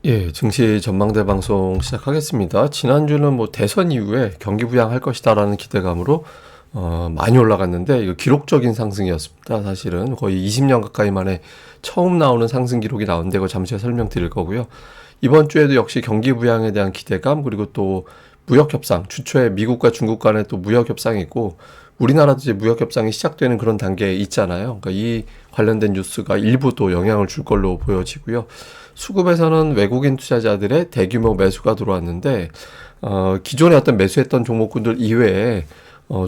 예, 증시 전망대 방송 시작하겠습니다. 지난주는 뭐 대선 이후에 경기 부양할 것이다라는 기대감으로 많이 올라갔는데 이거 기록적인 상승이었습니다. 사실은 거의 20년 가까이 만에 처음 나오는 상승 기록이 나오는데 이거 잠시 후에 설명드릴 거고요. 이번 주에도 역시 경기 부양에 대한 기대감 그리고 또 무역 협상, 주초에 미국과 중국 간에 또 무역 협상이 있고 우리나라도 이제 무역 협상이 시작되는 그런 단계에 있잖아요. 그러니까 이 관련된 뉴스가 일부 또 영향을 줄 걸로 보여지고요. 수급에서는 외국인 투자자들의 대규모 매수가 들어왔는데 기존에 어떤 매수했던 종목군들 이외에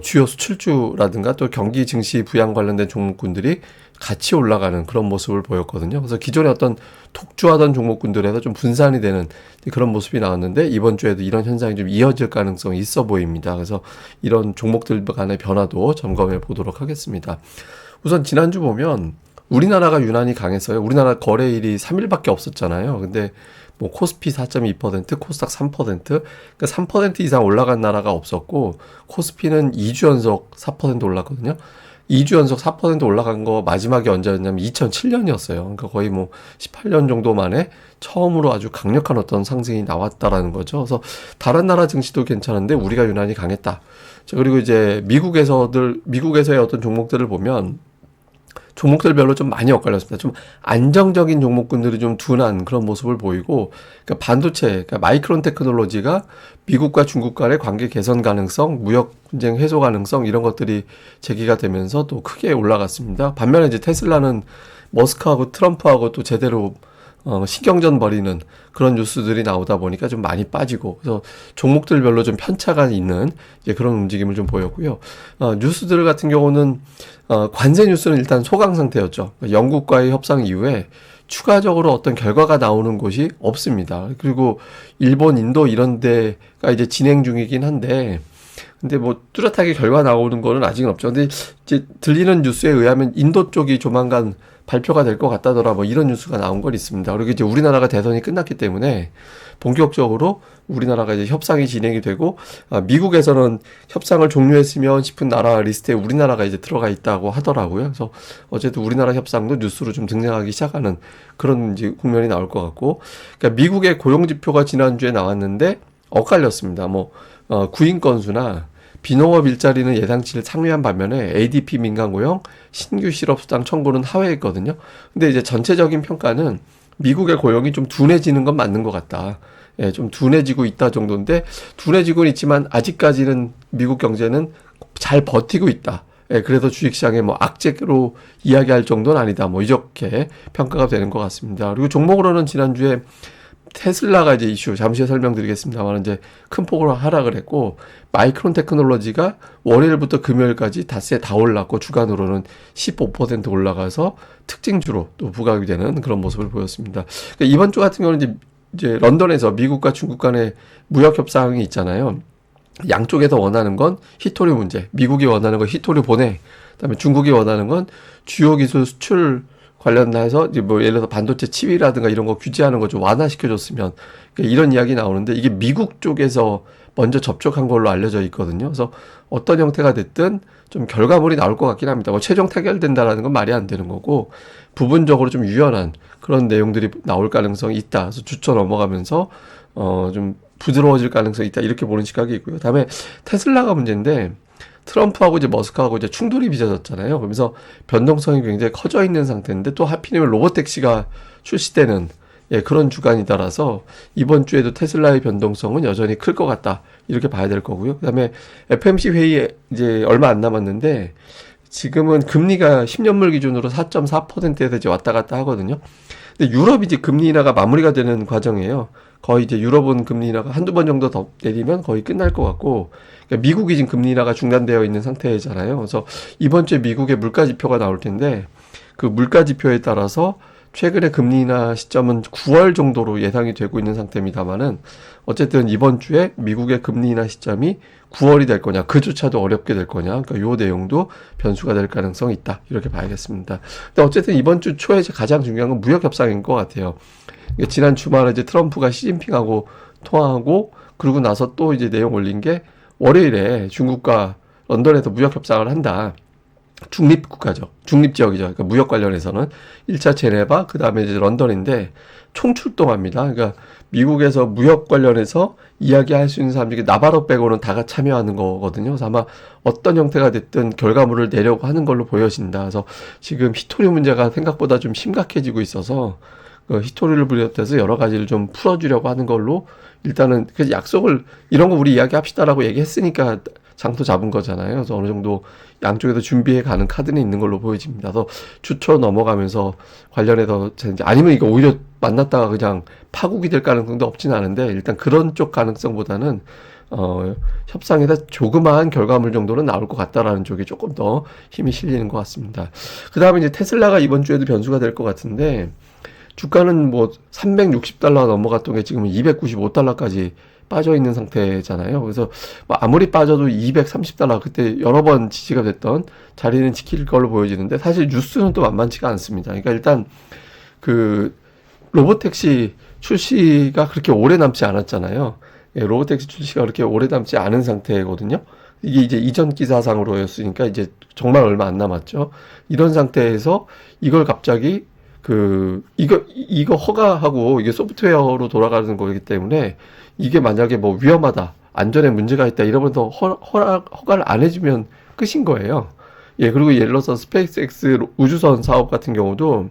주요 수출주라든가 또 경기 증시 부양 관련된 종목군들이 같이 올라가는 그런 모습을 보였거든요. 그래서 기존에 어떤 톡주하던 종목군들에서 좀 분산이 되는 그런 모습이 나왔는데 이번 주에도 이런 현상이 좀 이어질 가능성이 있어 보입니다. 그래서 이런 종목들 간의 변화도 점검해 보도록 하겠습니다. 우선 지난주 보면 우리나라가 유난히 강했어요. 우리나라 거래일이 3일밖에 없었잖아요. 근데 뭐 코스피 4.2%, 코스닥 3%, 그러니까 3% 이상 올라간 나라가 없었고 코스피는 2주 연속 4% 올랐거든요. 2주 연속 4% 올라간 거 마지막에 언제였냐면 2007년이었어요. 그러니까 거의 뭐 18년 정도 만에 처음으로 아주 강력한 어떤 상승이 나왔다라는 거죠. 그래서 다른 나라 증시도 괜찮은데 우리가 유난히 강했다. 자, 그리고 이제 미국에서의 어떤 종목들을 보면 종목들별로 좀 많이 엇갈렸습니다. 좀 안정적인 종목군들이 좀 둔한 그런 모습을 보이고, 그러니까 반도체, 그러니까 마이크론 테크놀로지가 미국과 중국 간의 관계 개선 가능성, 무역 분쟁 해소 가능성 이런 것들이 제기가 되면서 또 크게 올라갔습니다. 반면에 이제 테슬라는 머스크하고 트럼프하고 또 제대로 신경전 벌이는 그런 뉴스들이 나오다 보니까 좀 많이 빠지고 그래서 종목들별로 좀 편차가 있는 이제 그런 움직임을 좀 보였고요. 뉴스들 같은 경우는 관세 뉴스는 일단 소강 상태였죠. 영국과의 협상 이후에 추가적으로 어떤 결과가 나오는 곳이 없습니다. 그리고 일본, 인도 이런 데가 이제 진행 중이긴 한데 근데 뭐 뚜렷하게 결과 나오는 거는 아직은 없죠. 근데 이제 들리는 뉴스에 의하면 인도 쪽이 조만간 발표가 될 것 같다더라 뭐 이런 뉴스가 나온 건 있습니다. 그리고 이제 우리나라가 대선이 끝났기 때문에 본격적으로 우리나라가 이제 협상이 진행이 되고 미국에서는 협상을 종료했으면 싶은 나라 리스트에 우리나라가 이제 들어가 있다고 하더라고요. 그래서 어쨌든 우리나라 협상도 뉴스로 좀 등장하기 시작하는 그런 이제 국면이 나올 것 같고, 그러니까 미국의 고용 지표가 지난주에 나왔는데 엇갈렸습니다. 뭐 구인 건수나 비농업 일자리는 예상치를 상회한 반면에 ADP 민간 고용, 신규 실업 수당 청구는 하회했거든요. 근데 이제 전체적인 평가는 미국의 고용이 좀 둔해지는 건 맞는 것 같다. 예, 좀 둔해지고 있다 정도인데 둔해지고는 있지만 아직까지는 미국 경제는 잘 버티고 있다. 예, 그래서 주식시장에 뭐 악재로 이야기할 정도는 아니다. 뭐 이렇게 평가가 되는 것 같습니다. 그리고 종목으로는 지난주에 테슬라가 이제 이슈 잠시 후에 설명드리겠습니다만 이제 큰 폭으로 하락을 했고 마이크론 테크놀로지가 월요일부터 금요일까지 닷새 다 올랐고 주간으로는 15% 올라가서 특징주로 또 부각이 되는 그런 모습을 보였습니다. 그러니까 이번 주 같은 경우는 이제 런던에서 미국과 중국 간의 무역 협상이 있잖아요. 양쪽에서 원하는 건 히토류 문제, 미국이 원하는 건 히토류 보내, 그다음에 중국이 원하는 건 주요 기술 수출 관련해서 이제 뭐 예를 들어서 반도체 칩이라든가 이런 거 규제하는 거 좀 완화시켜줬으면 그러니까 이런 이야기 나오는데 이게 미국 쪽에서 먼저 접촉한 걸로 알려져 있거든요. 그래서 어떤 형태가 됐든 좀 결과물이 나올 것 같긴 합니다. 뭐 최종 타결된다라는 건 말이 안 되는 거고 부분적으로 좀 유연한 그런 내용들이 나올 가능성이 있다. 그래서 주초 넘어가면서 좀 부드러워질 가능성이 있다. 이렇게 보는 시각이 있고요. 다음에 테슬라가 문제인데 트럼프하고 이제 머스크하고 이제 충돌이 빚어졌잖아요. 그러면서 변동성이 굉장히 커져 있는 상태인데 또 하필이면 로보택시가 출시되는 그런 주간이다라서 이번 주에도 테슬라의 변동성은 여전히 클 것 같다. 이렇게 봐야 될 거고요. 그다음에 FMC 회의에 이제 얼마 안 남았는데 지금은 금리가 10년물 기준으로 4.4%에서 이제 왔다 갔다 하거든요. 근데 유럽이 이제 금리 인하가 마무리가 되는 과정이에요. 거의 이제 유럽은 금리 인하가 한두 번 정도 더 내리면 거의 끝날 것 같고, 그러니까 미국이 지금 금리 인하가 중단되어 있는 상태잖아요. 그래서 이번 주에 미국의 물가 지표가 나올 텐데, 그 물가 지표에 따라서 최근에 금리 인하 시점은 9월 정도로 예상이 되고 있는 상태입니다만은, 어쨌든 이번 주에 미국의 금리 인하 시점이 9월이 될 거냐, 그조차도 어렵게 될 거냐, 그러니까 요 내용도 변수가 될 가능성이 있다. 이렇게 봐야겠습니다. 근데 어쨌든 이번 주 초에 가장 중요한 건 무역 협상인 것 같아요. 그러니까 지난 주말에 이제 트럼프가 시진핑하고 통화하고 그러고 나서 또 이제 내용 올린 게 월요일에 중국과 런던에서 무역 협상을 한다. 중립 국가죠. 중립 지역이죠. 그러니까 무역 관련해서는 1차 제네바, 그 다음에 이제 런던인데 총출동합니다. 그러니까 미국에서 무역 관련해서 이야기할 수 있는 사람들이 나바로 빼고는 다가 참여하는 거거든요. 그래서 아마 어떤 형태가 됐든 결과물을 내려고 하는 걸로 보여진다. 그래서 지금 히토리 문제가 생각보다 좀 심각해지고 있어서 그 히토리를 비롯해서 여러 가지를 좀 풀어주려고 하는 걸로 일단은 그 약속을 이런 거 우리 이야기합시다라고 얘기했으니까 장소 잡은 거잖아요. 그래서 어느 정도 양쪽에서 준비해 가는 카드는 있는 걸로 보여집니다. 그래서 주초 넘어가면서 관련해서 아니면 이거 오히려 만났다가 그냥 파국이 될 가능성도 없진 않은데 일단 그런 쪽 가능성보다는 협상에서 조그마한 결과물 정도는 나올 것 같다라는 쪽에 조금 더 힘이 실리는 것 같습니다. 그 다음에 이제 테슬라가 이번 주에도 변수가 될 것 같은데 주가는 뭐 360달러 넘어갔던 게 지금 295달러까지 빠져 있는 상태잖아요. 그래서 뭐 아무리 빠져도 230달러 그때 여러 번 지지가 됐던 자리는 지킬 걸로 보여지는데 사실 뉴스는 또 만만치가 않습니다. 그러니까 일단 그 로보택시 출시가 그렇게 오래 남지 않았잖아요. 예, 로보택시 출시가 그렇게 오래 남지 않은 상태거든요. 이게 이제 이전 기사상으로였으니까 이제 정말 얼마 안 남았죠. 이런 상태에서 이걸 갑자기 이거 허가하고 이게 소프트웨어로 돌아가는 거기 때문에 이게 만약에 뭐 위험하다, 안전에 문제가 있다 이러면서 허가를 안 해주면 끝인 거예요. 예, 그리고 예를 들어서 스페이스X 우주선 사업 같은 경우도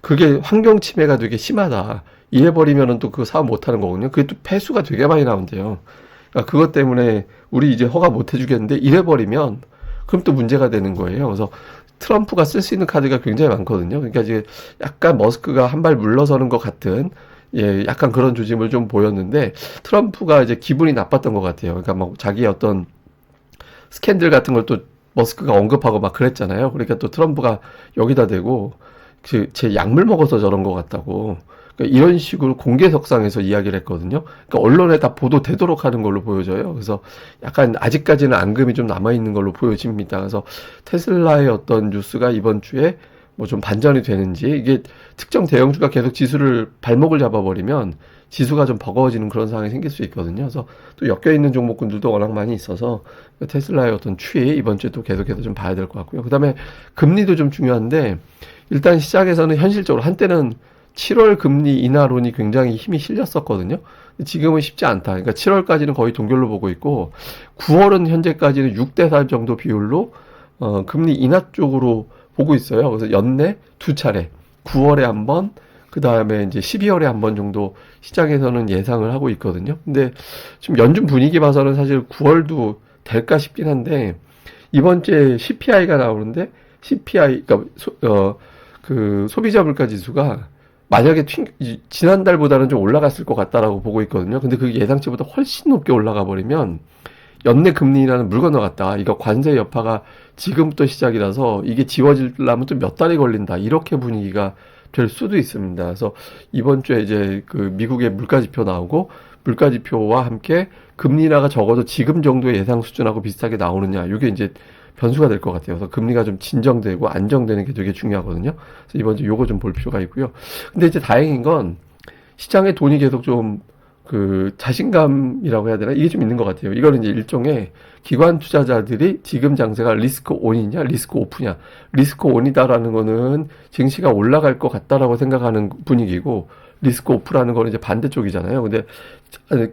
그게 환경 침해가 되게 심하다. 이래버리면은 또 그거 사업 못 하는 거거든요. 그게 또 폐수가 되게 많이 나온대요. 그러니까 그것 때문에 우리 이제 허가 못 해주겠는데 이래버리면 그럼 또 문제가 되는 거예요. 그래서 트럼프가 쓸 수 있는 카드가 굉장히 많거든요. 그러니까 이제 약간 머스크가 한 발 물러서는 것 같은 예, 약간 그런 조짐을 좀 보였는데 트럼프가 이제 기분이 나빴던 것 같아요. 그러니까 뭐 자기의 어떤 스캔들 같은 걸 또 머스크가 언급하고 막 그랬잖아요. 그러니까 또 트럼프가 여기다 대고 제 약물 먹어서 저런 것 같다고. 그러니까 이런 식으로 공개석상에서 이야기를 했거든요. 그러니까 언론에 다 보도되도록 하는 걸로 보여져요. 그래서 약간 아직까지는 앙금이 좀 남아있는 걸로 보여집니다. 그래서 테슬라의 어떤 뉴스가 이번 주에 뭐 좀 반전이 되는지 이게 특정 대형주가 계속 지수를 발목을 잡아버리면 지수가 좀 버거워지는 그런 상황이 생길 수 있거든요. 그래서 또 엮여있는 종목군들도 워낙 많이 있어서 테슬라의 어떤 추이 이번 주에 또 계속해서 좀 봐야 될 것 같고요. 그 다음에 금리도 좀 중요한데 일단 시장에서는 현실적으로 한때는 7월 금리 인하론이 굉장히 힘이 실렸었거든요. 지금은 쉽지 않다. 그러니까 7월까지는 거의 동결로 보고 있고 9월은 현재까지는 6대4 정도 비율로 금리 인하 쪽으로 보고 있어요. 그래서 연내 두 차례 9월에 한 번, 그 다음에 이제 12월에 한 번 정도 시장에서는 예상을 하고 있거든요. 근데 지금 연준 분위기 봐서는 사실 9월도 될까 싶긴 한데 이번 주에 CPI가 나오는데 CPI 그러니까 소비자 물가 지수가 만약에 지난달보다는 좀 올라갔을 것 같다라고 보고 있거든요. 근데 그게 예상치보다 훨씬 높게 올라가 버리면 연내 금리 인하는 물 건너갔다. 이거 관세 여파가 지금부터 시작이라서 이게 지워지려면 또 몇 달이 걸린다. 이렇게 분위기가 될 수도 있습니다. 그래서 이번 주에 이제 그 미국의 물가 지표 나오고 물가 지표와 함께 금리 인하가 적어도 지금 정도의 예상 수준하고 비슷하게 나오느냐. 이게 이제 변수가 될 것 같아요. 그래서 금리가 좀 진정되고 안정되는 게 되게 중요하거든요. 그래서 이번 주 요거 좀 볼 필요가 있고요. 근데 이제 다행인 건 시장에 돈이 계속 좀 자신감이라고 해야 되나? 이게 좀 있는 것 같아요. 이거는 이제 일종의 기관 투자자들이 지금 장세가 리스크 온이냐, 리스크 오프냐. 리스크 온이다라는 거는 증시가 올라갈 것 같다라고 생각하는 분위기고, 리스크 오프라는 거는 이제 반대쪽이잖아요. 근데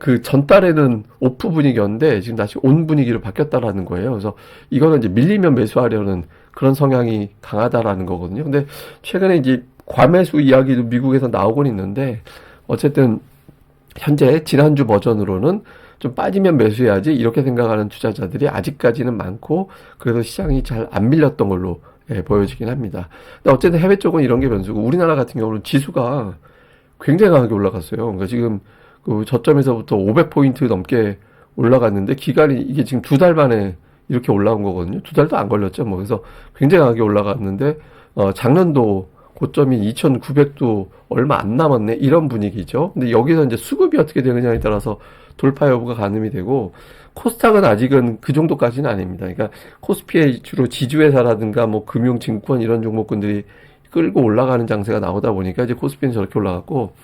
그 전달에는 오프 분위기였는데 지금 다시 온 분위기로 바뀌었다라는 거예요. 그래서 이거는 이제 밀리면 매수하려는 그런 성향이 강하다라는 거거든요. 근데 최근에 이제 과매수 이야기도 미국에서 나오곤 있는데 어쨌든 현재 지난주 버전으로는 좀 빠지면 매수해야지 이렇게 생각하는 투자자들이 아직까지는 많고 그래서 시장이 잘 안 밀렸던 걸로 보여지긴 합니다. 근데 어쨌든 해외 쪽은 이런 게 변수고 우리나라 같은 경우는 지수가 굉장히 강하게 올라갔어요. 그러니까 지금 그 저점에서부터 500포인트 넘게 올라갔는데 기간이 이게 지금 두 달 만에 이렇게 올라온 거거든요. 두 달도 안 걸렸죠. 뭐 그래서 굉장히 강하게 올라갔는데 작년도 고점이 2,900도 얼마 안 남았네 이런 분위기죠. 근데 여기서 이제 수급이 어떻게 되느냐에 따라서 돌파 여부가 가늠이 되고 코스닥은 아직은 그 정도까지는 아닙니다. 그러니까 코스피의 주로 지주회사라든가 뭐 금융, 증권 이런 종목군들이 끌고 올라가는 장세가 나오다 보니까 이제 코스피는 저렇게 올라갔고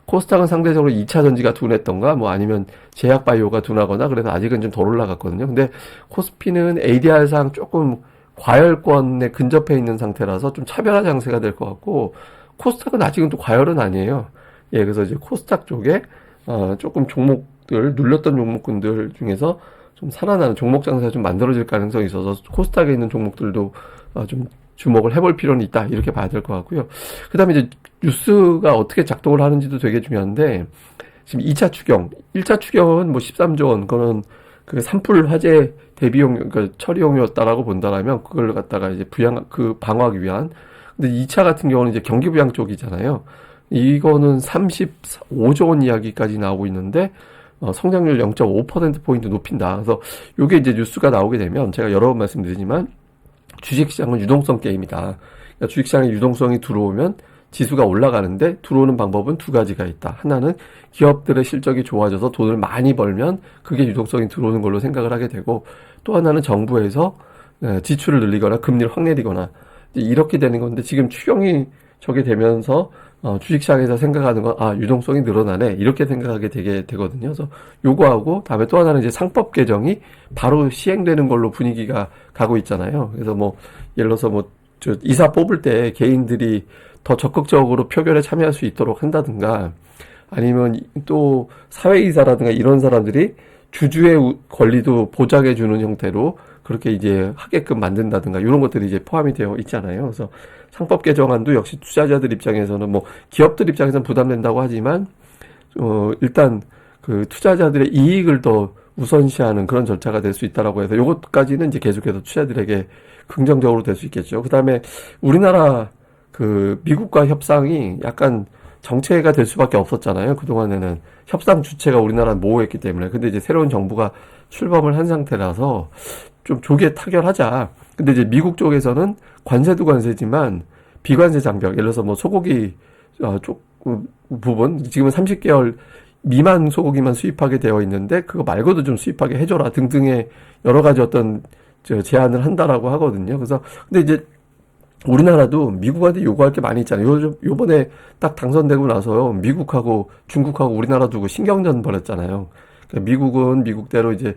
코스닥은 상대적으로 2차 전지가 둔했던가 뭐 아니면 제약바이오가 둔하거나 그래서 아직은 좀 덜 올라갔거든요. 근데 코스피는 ADR상 조금 과열권에 근접해 있는 상태라서 좀 차별화 장세가 될 것 같고, 코스닥은 아직은 또 과열은 아니에요. 예, 그래서 이제 코스닥 쪽에 조금 종목들 눌렸던 종목군들 중에서 좀 살아나는 종목 장세가 좀 만들어질 가능성이 있어서 코스닥에 있는 종목들도 좀 주목을 해볼 필요는 있다, 이렇게 봐야 될 것 같고요. 그 다음에 이제 뉴스가 어떻게 작동을 하는지도 되게 중요한데, 지금 2차 추경, 1차 추경은 뭐 13조 원, 그거는 그 산불 화재 대비용, 그러니까 처리용이었다라고 본다라면 그걸 갖다가 이제 방어하기 위한. 근데 2차 같은 경우는 이제 경기부양 쪽이잖아요. 이거는 35조 원 이야기까지 나오고 있는데, 성장률 0.5%포인트 높인다. 그래서 요게 이제 뉴스가 나오게 되면 제가 여러 번 말씀드리지만 주식시장은 유동성 게임이다. 그러니까 주식시장에 유동성이 들어오면 지수가 올라가는데 들어오는 방법은 두 가지가 있다. 하나는 기업들의 실적이 좋아져서 돈을 많이 벌면 그게 유동성이 들어오는 걸로 생각을 하게 되고, 또 하나는 정부에서 지출을 늘리거나 금리를 확 내리거나 이렇게 되는 건데, 지금 추경이 저게 되면서 주식시장에서 생각하는 건 유동성이 늘어나네, 이렇게 생각하게 되게 되거든요. 그래서 요거하고 다음에 또 하나는 이제 상법 개정이 바로 시행되는 걸로 분위기가 가고 있잖아요. 그래서 뭐 예를 들어서 뭐 이사 뽑을 때 개인들이 더 적극적으로 표결에 참여할 수 있도록 한다든가, 아니면 또 사회이사라든가 이런 사람들이 주주의 권리도 보장해 주는 형태로 그렇게 이제 하게끔 만든다든가, 이런 것들이 이제 포함이 되어 있잖아요. 그래서 상법 개정안도 역시 투자자들 입장에서는, 뭐 기업들 입장에서는 부담된다고 하지만 일단 그 투자자들의 이익을 더 우선시하는 그런 절차가 될 수 있다라고 해서 요것까지는 이제 계속해서 투자자들에게 긍정적으로 될 수 있겠죠. 그다음에 우리나라 그 미국과 협상이 약간 정체가 될 수밖에 없었잖아요. 그동안에는 협상 주체가 우리나라는 모호했기 때문에. 근데 이제 새로운 정부가 출범을 한 상태라서 좀 조기에 타결하자. 근데 이제 미국 쪽에서는 관세도 관세지만 비관세 장벽, 예를 들어서 뭐 소고기 부분, 지금은 30개월 미만 소고기만 수입하게 되어 있는데 그거 말고도 좀 수입하게 해줘라 등등의 여러 가지 어떤 제안을 한다라고 하거든요. 그래서 근데 이제 우리나라도 미국한테 요구할 게 많이 있잖아요. 요번에 딱 당선되고 나서 미국하고 중국하고 우리나라 두고 신경전 벌였잖아요. 그러니까 미국은 미국대로 이제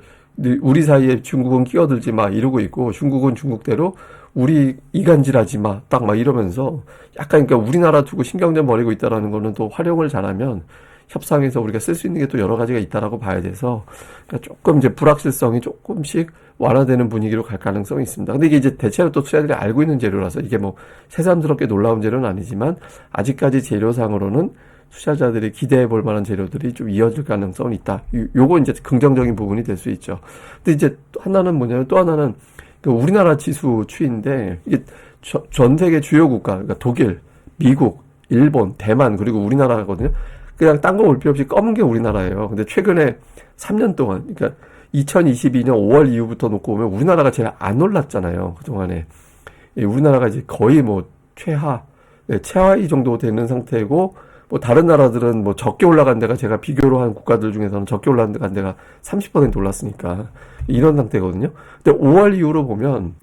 우리 사이에 중국은 끼어들지 마 이러고 있고, 중국은 중국대로 우리 이간질하지 마 딱 막 이러면서 약간, 그러니까 우리나라 두고 신경전 벌이고 있다라는 거는 또 활용을 잘하면 협상에서 우리가 쓸 수 있는 게 또 여러 가지가 있다라고 봐야 돼서, 그러니까 조금 이제 불확실성이 조금씩 완화되는 분위기로 갈 가능성이 있습니다. 근데 이게 이제 대체로 또 투자들이 알고 있는 재료라서 이게 뭐 새삼스럽게 놀라운 재료는 아니지만, 아직까지 재료상으로는 투자자들이 기대해 볼 만한 재료들이 좀 이어질 가능성은 있다. 요거 이제 긍정적인 부분이 될 수 있죠. 근데 이제 또 하나는 뭐냐면, 또 하나는 그 우리나라 지수 추이인데, 이게 전 세계 주요 국가, 그러니까 독일, 미국, 일본, 대만, 그리고 우리나라거든요. 그냥 딴 거 볼 필요 없이 검은 게 우리나라예요. 근데 최근에 3년 동안, 그러니까 2022년 5월 이후부터 놓고 보면 우리나라가 제일 안 올랐잖아요. 그동안에. 우리나라가 이제 거의 뭐 최하위 정도 되는 상태고, 뭐 다른 나라들은 뭐 적게 올라간 데가, 제가 비교로 한 국가들 중에서는 적게 올라간 데가 30% 올랐으니까 이런 상태거든요. 근데 5월 이후로 보면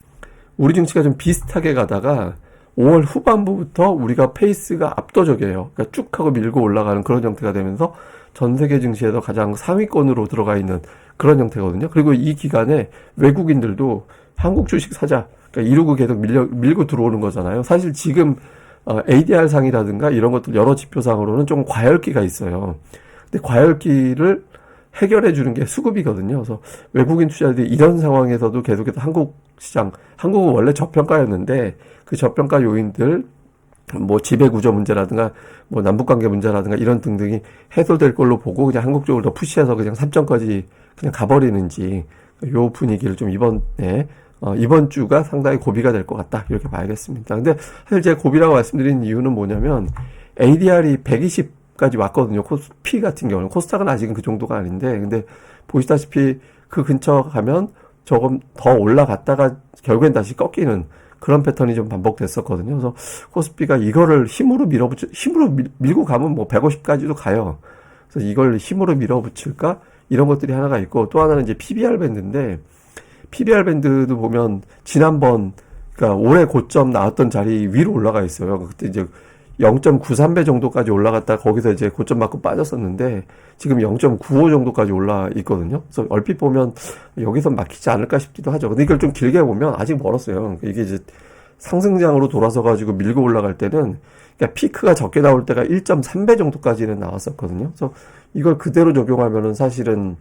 우리 증시가 좀 비슷하게 가다가 5월 후반부부터 우리가 페이스가 압도적이에요. 그러니까 쭉 하고 밀고 올라가는 그런 형태가 되면서 전 세계 증시에서 가장 상위권으로 들어가 있는 그런 형태거든요. 그리고 이 기간에 외국인들도 한국 주식 사자, 그러니까 이러고 계속 밀고 들어오는 거잖아요. 사실 지금 ADR 상이라든가 이런 것들 여러 지표상으로는 좀 과열기가 있어요. 근데 과열기를 해결해 주는 게 수급이거든요. 그래서 외국인 투자자들이 이런 상황에서도 계속해서 한국 시장, 한국은 원래 저평가였는데 그 저평가 요인들, 뭐 지배구조 문제라든가 뭐 남북관계 문제라든가 이런 등등이 해소될 걸로 보고 그냥 한국 쪽을 더 푸시해서 그냥 3점까지 그냥 가버리는지, 요 분위기를 좀 이번 주가 상당히 고비가 될 것 같다, 이렇게 봐야겠습니다. 근데 사실 제가 고비라고 말씀드린 이유는 뭐냐면 ADR이 120까지 왔거든요. 코스피 같은 경우는. 코스닥은 아직은 그 정도가 아닌데, 근데 보시다시피 그 근처 가면 조금 더 올라갔다가 결국엔 다시 꺾이는 그런 패턴이 좀 반복됐었거든요. 그래서 코스피가 이거를 힘으로 밀고 가면 뭐 150까지도 가요. 그래서 이걸 힘으로 밀어붙일까? 이런 것들이 하나가 있고, 또 하나는 이제 PBR 밴드인데, PBR 밴드도 보면 지난번, 그러니까 올해 고점 나왔던 자리 위로 올라가 있어요. 그때 이제 0.93배 정도까지 올라갔다 거기서 이제 고점 맞고 빠졌었는데 지금 0.95 정도까지 올라 있거든요. 그래서 얼핏 보면 여기서 막히지 않을까 싶기도 하죠. 근데 이걸 좀 길게 보면 아직 멀었어요. 그러니까 이게 이제 상승장으로 돌아서 가지고 밀고 올라갈 때는 그러니까 피크가 적게 나올 때가 1.3배 정도까지는 나왔었거든요. 그래서 이걸 그대로 적용하면은 사실은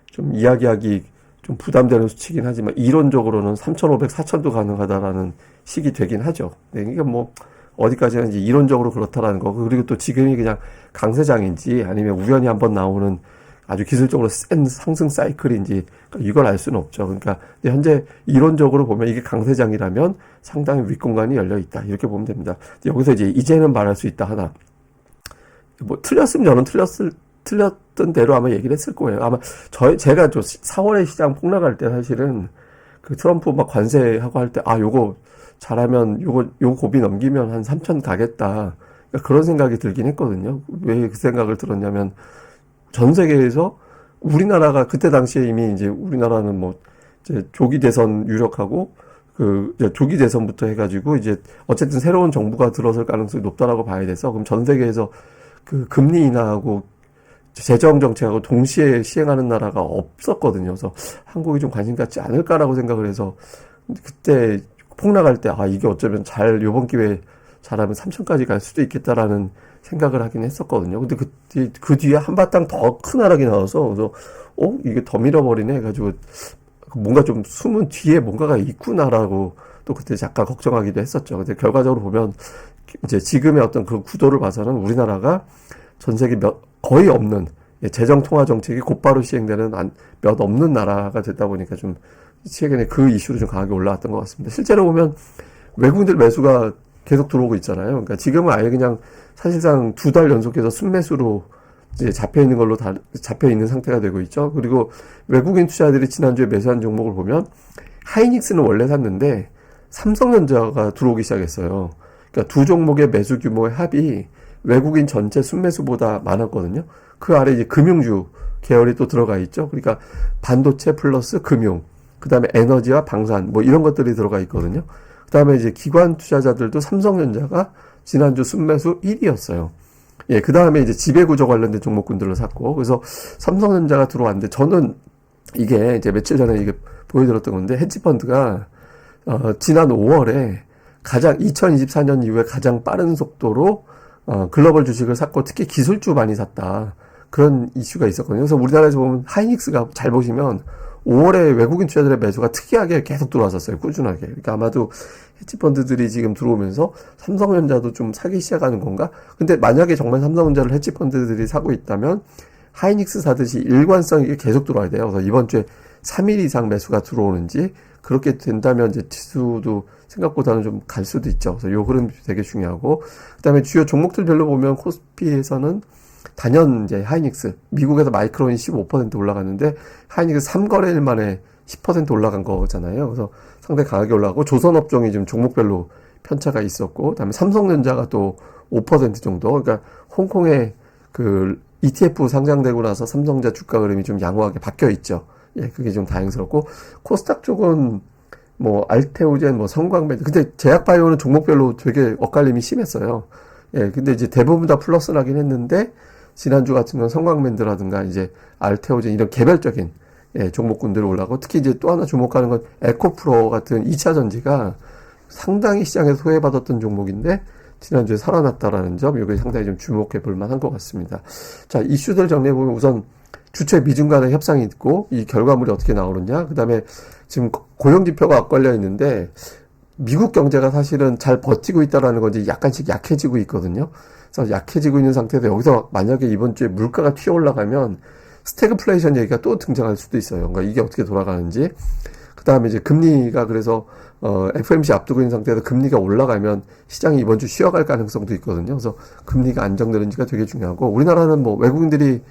좀 이야기하기 좀 부담되는 수치긴 하지만 이론적으로는 3,500, 4,000도 가능하다라는 식이 되긴 하죠. 네, 그러니까 뭐 어디까지나 이제 이론적으로 그렇다라는 거. 그리고 또 지금이 그냥 강세장인지 아니면 우연히 한번 나오는 아주 기술적으로 센 상승 사이클인지 이걸 알 수는 없죠. 그러니까 현재 이론적으로 보면 이게 강세장이라면 상당히 윗공간이 열려 있다. 이렇게 보면 됩니다. 여기서 이제는 말할 수 있다 하나. 뭐 틀렸으면 저는 틀렸던 대로 아마 얘기를 했을 거예요. 아마 제가 4월에 시장 폭락할 때 사실은 그 트럼프 막 관세하고 할 때 요거 잘하면 요거 고비 넘기면 한 3,000 가겠다. 그러니까 그런 생각이 들긴 했거든요. 왜 그 생각을 들었냐면 전 세계에서 우리나라가 그때 당시에 이미 이제 우리나라는 뭐 이제 조기 대선 유력하고 그 조기 대선부터 해가지고 이제 어쨌든 새로운 정부가 들어설 가능성이 높다라고 봐야 돼서 그럼 전 세계에서 그 금리 인하하고 재정 정책하고 동시에 시행하는 나라가 없었거든요. 그래서 한국이 좀 관심 갖지 않을까라고 생각을 해서 그때 폭락할 때 이게 어쩌면 요번 기회에 잘하면 3,000까지 갈 수도 있겠다라는 생각을 하긴 했었거든요. 근데 그 뒤에 한바탕 더 큰 하락이 나와서 그래서 이게 더 밀어버리네 해가지고 뭔가 좀 숨은 뒤에 뭔가가 있구나라고 또 그때 잠깐 걱정하기도 했었죠. 근데 결과적으로 보면 이제 지금의 어떤 그 구도를 봐서는 우리나라가 전 세계 거의 없는 재정 통화 정책이 곧바로 시행되는 몇 없는 나라가 됐다 보니까 좀 최근에 그 이슈로 좀 강하게 올라왔던 것 같습니다. 실제로 보면 외국인들 매수가 계속 들어오고 있잖아요. 그러니까 지금은 아예 그냥 사실상 2달 연속해서 순매수로 이제 잡혀 있는 상태가 되고 있죠. 그리고 외국인 투자들이 지난주에 매수한 종목을 보면 하이닉스는 원래 샀는데 삼성전자가 들어오기 시작했어요. 그러니까 두 종목의 매수 규모의 합이 외국인 전체 순매수보다 많았거든요. 그 아래 이제 금융주 계열이 또 들어가 있죠. 그러니까 반도체 플러스 금융, 그 다음에 에너지와 방산, 뭐 이런 것들이 들어가 있거든요. 그 다음에 이제 기관 투자자들도 삼성전자가 지난주 순매수 1위였어요. 예, 그 다음에 이제 지배구조 관련된 종목군들을 샀고, 그래서 삼성전자가 들어왔는데, 저는 이게 이제 며칠 전에 이게 보여드렸던 건데, 헤지펀드가, 지난 5월에 2024년 이후에 가장 빠른 속도로, 글로벌 주식을 샀고, 특히 기술주 많이 샀다. 그런 이슈가 있었거든요. 그래서 우리나라에서 보면 하이닉스가 잘 보시면, 5월에 외국인 투자들의 매수가 특이하게 계속 들어왔었어요. 꾸준하게. 그러니까 아마도 헤지펀드들이 지금 들어오면서 삼성전자도 좀 사기 시작하는 건가? 근데 만약에 정말 삼성전자를 헤지펀드들이 사고 있다면 하이닉스 사듯이 일관성 있게 계속 들어와야 돼요. 그래서 이번 주에 3일 이상 매수가 들어오는지 그렇게 된다면 이제 지수도 생각보다는 좀 갈 수도 있죠. 그래서 요 흐름이 되게 중요하고 그다음에 주요 종목들별로 보면 코스피에서는 단연 이제 하이닉스, 미국에서 마이크론이 15% 올라갔는데 하이닉스 3거래일 만에 10% 올라간 거잖아요. 그래서 상당히 강하게 올라가고 조선업종이 지금 종목별로 편차가 있었고 그다음에 삼성전자가 또 5% 정도. 그러니까 홍콩에 그 ETF 상장되고 나서 삼성전자 주가 흐름이 좀 양호하게 바뀌어 있죠. 예, 그게 좀 다행스럽고 코스닥 쪽은 뭐 알테오젠, 뭐 성광med, 근데 제약바이오는 종목별로 되게 엇갈림이 심했어요. 예, 근데 이제 대부분 다 플러스 나긴 했는데 지난주 같은 건 성광밴드라든가 이제 알테오젠 이런 개별적인 종목군들이 올라가고 특히 이제 또 하나 주목하는 건 에코프로 같은 2차 전지가 상당히 시장에서 소외받았던 종목인데 지난주에 살아났다라는 점 이게 상당히 좀 주목해 볼 만한 것 같습니다. 자, 이슈들 정리해 보면 우선 주체 미중 간의 협상이 있고 이 결과물이 어떻게 나오느냐, 그 다음에 지금 고용지표가 엇갈려 있는데 미국 경제가 사실은 잘 버티고 있다라는 건지 약간씩 약해지고 있거든요. 그래서 약해지고 있는 상태에서 여기서 만약에 이번 주에 물가가 튀어 올라가면 스태그플레이션 얘기가 또 등장할 수도 있어요. 그러니까 이게 어떻게 돌아가는지. 그 다음에 이제 금리가 그래서 FOMC 앞두고 있는 상태에서 금리가 올라가면 시장이 이번 주 쉬어갈 가능성도 있거든요. 그래서 금리가 안정되는지가 되게 중요하고 우리나라는 뭐 외국인들이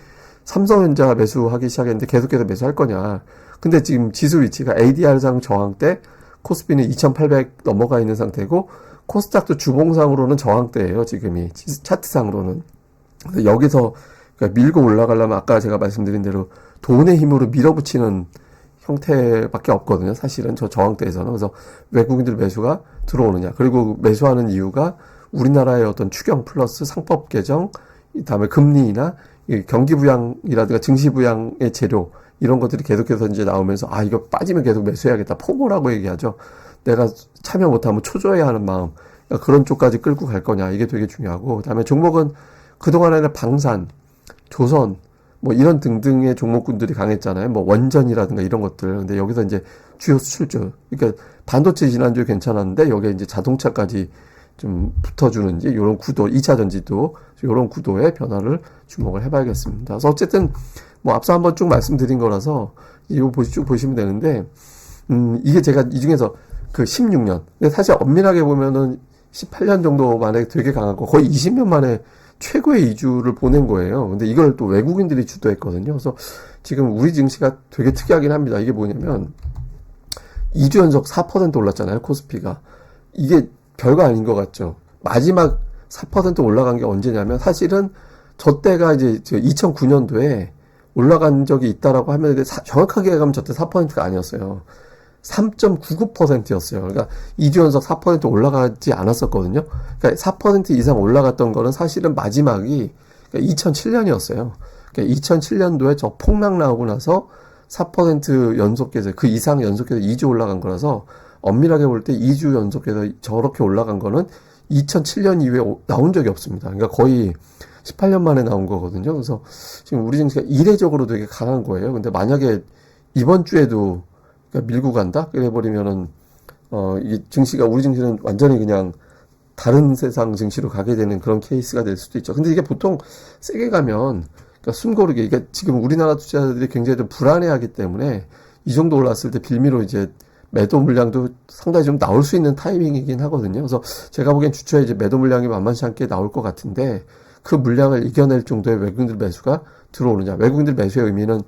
삼성전자 매수하기 시작했는데 계속해서 매수할 거냐. 근데 지금 지수 위치가 ADR상 저항대, 코스피는 2800 넘어가 있는 상태고 코스닥도 주봉상으로는 저항대예요. 지금이 차트상으로는. 그래서 여기서 그러니까 밀고 올라가려면 아까 제가 말씀드린 대로 돈의 힘으로 밀어붙이는 형태밖에 없거든요. 사실은 저 저항대에서는. 그래서 외국인들 매수가 들어오느냐. 그리고 매수하는 이유가 우리나라의 어떤 추경 플러스 상법 개정, 그다음에 금리나 이 경기 부양이라든가 증시 부양의 재료 이런 것들이 계속해서 이제 나오면서 아 이거 빠지면 계속 매수해야겠다. 포모라고 얘기하죠. 내가 참여 못하면 초조해야 하는 마음. 그러니까 그런 쪽까지 끌고 갈 거냐 이게 되게 중요하고 그다음에 종목은 그동안에는 방산, 조선 뭐 이런 등등의 종목군들이 강했잖아요. 뭐 원전이라든가 이런 것들. 근데 여기서 이제 주요 수출주. 그러니까 반도체 지난주에 괜찮았는데 여기에 이제 자동차까지 좀 붙어주는지 이런 구도, 2차 전지도 이런 구도의 변화를 주목을 해봐야겠습니다. 그래서 어쨌든 뭐 앞서 한번 쭉 말씀드린 거라서 이거 쭉 보시면 되는데 이게 제가 이 중에서 그 16년. 근데 사실 엄밀하게 보면은 18년 정도 만에 되게 강하고 거의 20년 만에 최고의 이주를 보낸 거예요. 근데 이걸 또 외국인들이 주도했거든요. 그래서 지금 우리 증시가 되게 특이하긴 합니다. 이게 뭐냐면 2주 연속 4% 올랐잖아요. 코스피가. 이게 별거 아닌 것 같죠. 마지막 4% 올라간 게 언제냐면 사실은 저 때가 이제 2009년도에 올라간 적이 있다라고 하면 정확하게 가면 저때 4%가 아니었어요. 3.99%였어요. 그러니까 2주 연속 4% 올라가지 않았었거든요. 그러니까 4% 이상 올라갔던 거는 사실은 마지막이 2007년이었어요. 그러니까 2007년도에 저 폭락 나오고 나서 4% 연속해서 그 이상 연속해서 2주 올라간 거라서 엄밀하게 볼 때 2주 연속해서 저렇게 올라간 거는 2007년 이후에 나온 적이 없습니다. 그러니까 거의 18년 만에 나온 거거든요. 그래서 지금 우리 증시가 이례적으로 되게 강한 거예요. 근데 만약에 이번 주에도 그러니까 밀고 간다? 그래버리면은, 이게 증시가, 우리 증시는 완전히 그냥 다른 세상 증시로 가게 되는 그런 케이스가 될 수도 있죠. 근데 이게 보통 세게 가면, 그러니까 숨고르게, 이게 지금 우리나라 투자자들이 굉장히 좀 불안해하기 때문에 이 정도 올랐을 때 빌미로 이제 매도 물량도 상당히 좀 나올 수 있는 타이밍이긴 하거든요. 그래서 제가 보기엔 주초에 이제 매도 물량이 만만치 않게 나올 것 같은데 그 물량을 이겨낼 정도의 외국인들 매수가 들어오느냐. 외국인들 매수의 의미는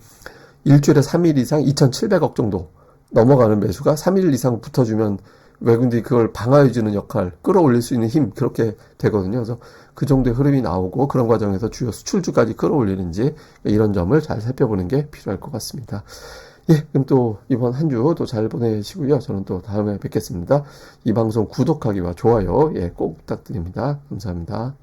일주일에 3일 이상 2,700억 정도 넘어가는 매수가 3일 이상 붙어주면 외국인들이 그걸 방어해주는 역할, 끌어올릴 수 있는 힘, 그렇게 되거든요. 그래서 그 정도의 흐름이 나오고 그런 과정에서 주요 수출주까지 끌어올리는지 이런 점을 잘 살펴보는 게 필요할 것 같습니다. 예, 그럼 또 이번 한 주 또 잘 보내시고요. 저는 또 다음에 뵙겠습니다. 이 방송 구독하기와 좋아요, 예, 꼭 부탁드립니다. 감사합니다.